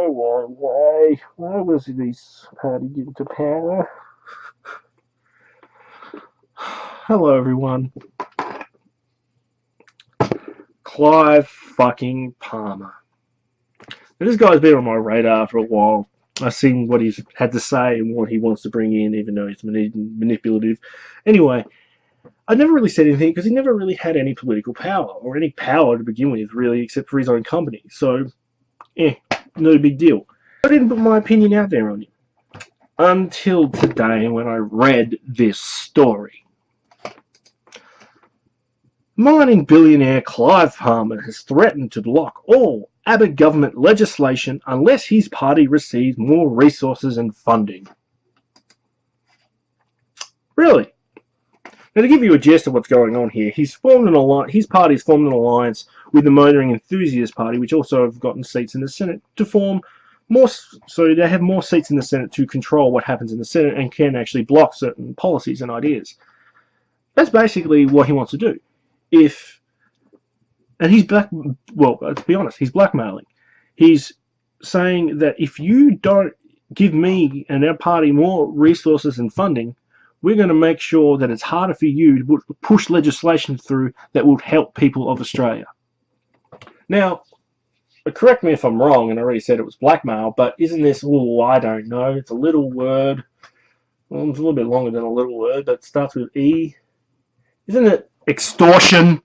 Why was this party get into power? Hello, everyone. Clive fucking Palmer. Now, this guy's been on my radar for a while. I've seen what he's had to say and what he wants to bring in, even though he's manipulative. Anyway, I never really said anything because he never really had any political power, or any power to begin with, really, except for his own company. So, no big deal. I didn't put my opinion out there on him. Until today, when I read this story. Mining billionaire Clive Palmer has threatened to block all Abbott government legislation unless his party receives more resources and funding. Really? Now, to give you a gist of what's going on here, his party's formed an alliance with the Motoring Enthusiast Party, which also have gotten seats in the Senate, to form more, so they have more seats in the Senate to control what happens in the Senate and can actually block certain policies and ideas. That's basically what he wants to do. And he's to be honest, he's blackmailing. He's saying that if you don't give me and our party more resources and funding, we're going to make sure that it's harder for you to push legislation through that will help people of Australia. Now, correct me if I'm wrong, and I already said it was blackmail, but isn't this, I don't know, it's a little word. Well, it's a little bit longer than a little word, but it starts with E. Isn't it extortion?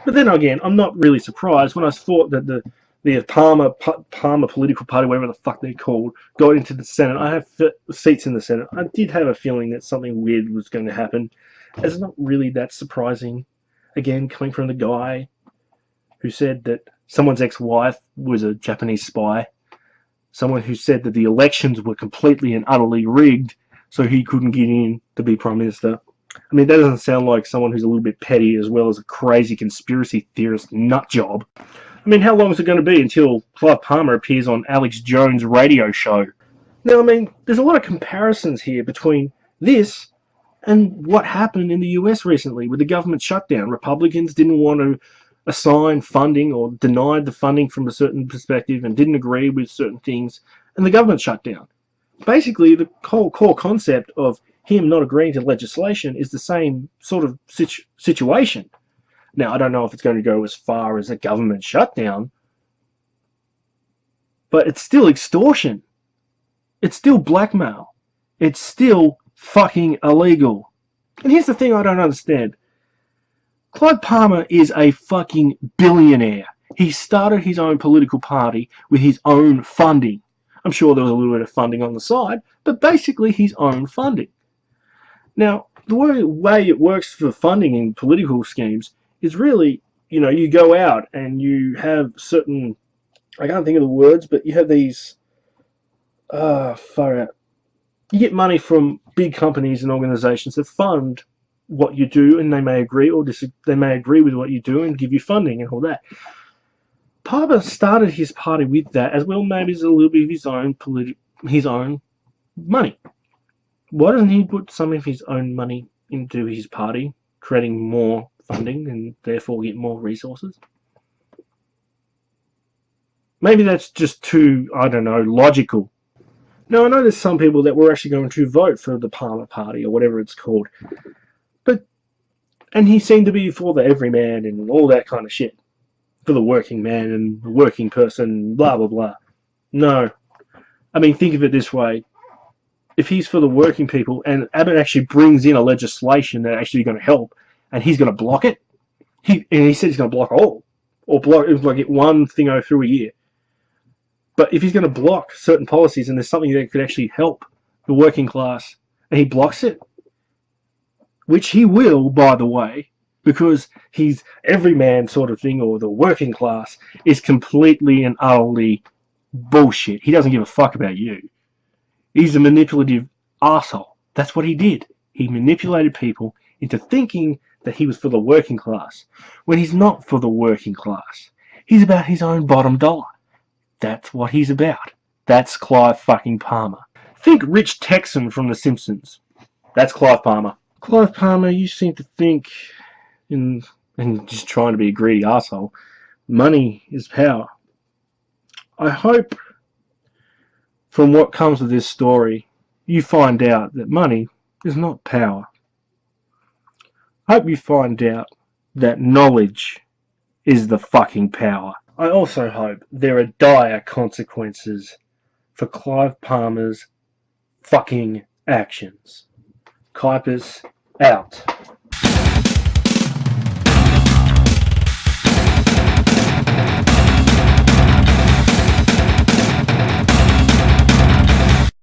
But then again, I'm not really surprised when I thought that the Palmer political party, whatever the fuck they're called, got into the Senate. I have seats in the Senate. I did have a feeling that something weird was going to happen. It's not really that surprising. Again, coming from the guy who said that someone's ex-wife was a Japanese spy. Someone who said that the elections were completely and utterly rigged so he couldn't get in to be Prime Minister. I mean, that doesn't sound like someone who's a little bit petty as well as a crazy conspiracy theorist nutjob. I mean, how long is it going to be until Clive Palmer appears on Alex Jones' radio show? Now, I mean, there's a lot of comparisons here between this and what happened in the US recently with the government shutdown. Republicans didn't want to assign funding or denied the funding from a certain perspective and didn't agree with certain things, and the government shut down. Basically, the whole core concept of him not agreeing to legislation is the same sort of situation. Now, I don't know if it's going to go as far as a government shutdown, but it's still extortion. It's still blackmail. It's still fucking illegal. And here's the thing I don't understand. Clive Palmer is a fucking billionaire. He started his own political party with his own funding. I'm sure there was a little bit of funding on the side, but basically his own funding. Now, the way it works for funding in political schemes is really, you go out and you have certain, I can't think of the words, but you have these, far out. You get money from big companies and organizations that fund what you do, and they may agree or they may agree with what you do and give you funding and all that. Palmer started his party with that, as well maybe as a little bit of his own money. Why doesn't he put some of his own money into his party, creating more funding and therefore get more resources? Maybe that's just too, I don't know, logical. Now, I know there's some people that were actually going to vote for the Palmer Party or whatever it's called. And he seemed to be for the everyman and all that kind of shit. For the working man and the working person, blah, blah, blah. No. I mean, think of it this way. If he's for the working people and Abbott actually brings in a legislation that's actually going to help and he's going to block it, he said he's going to block all. Or get one thing through a year. But if he's going to block certain policies and there's something that could actually help the working class and he blocks it, which he will, by the way, because he's everyman sort of thing, or the working class, is completely and utterly bullshit. He doesn't give a fuck about you. He's a manipulative arsehole. That's what he did. He manipulated people into thinking that he was for the working class, when he's not for the working class. He's about his own bottom dollar. That's what he's about. That's Clive fucking Palmer. Think Rich Texan from The Simpsons. That's Clive Palmer. Clive Palmer, you seem to think, and just trying to be a greedy arsehole, money is power. I hope from what comes of this story, you find out that money is not power. I hope you find out that knowledge is the fucking power. I also hope there are dire consequences for Clive Palmer's fucking actions. Kuipers out.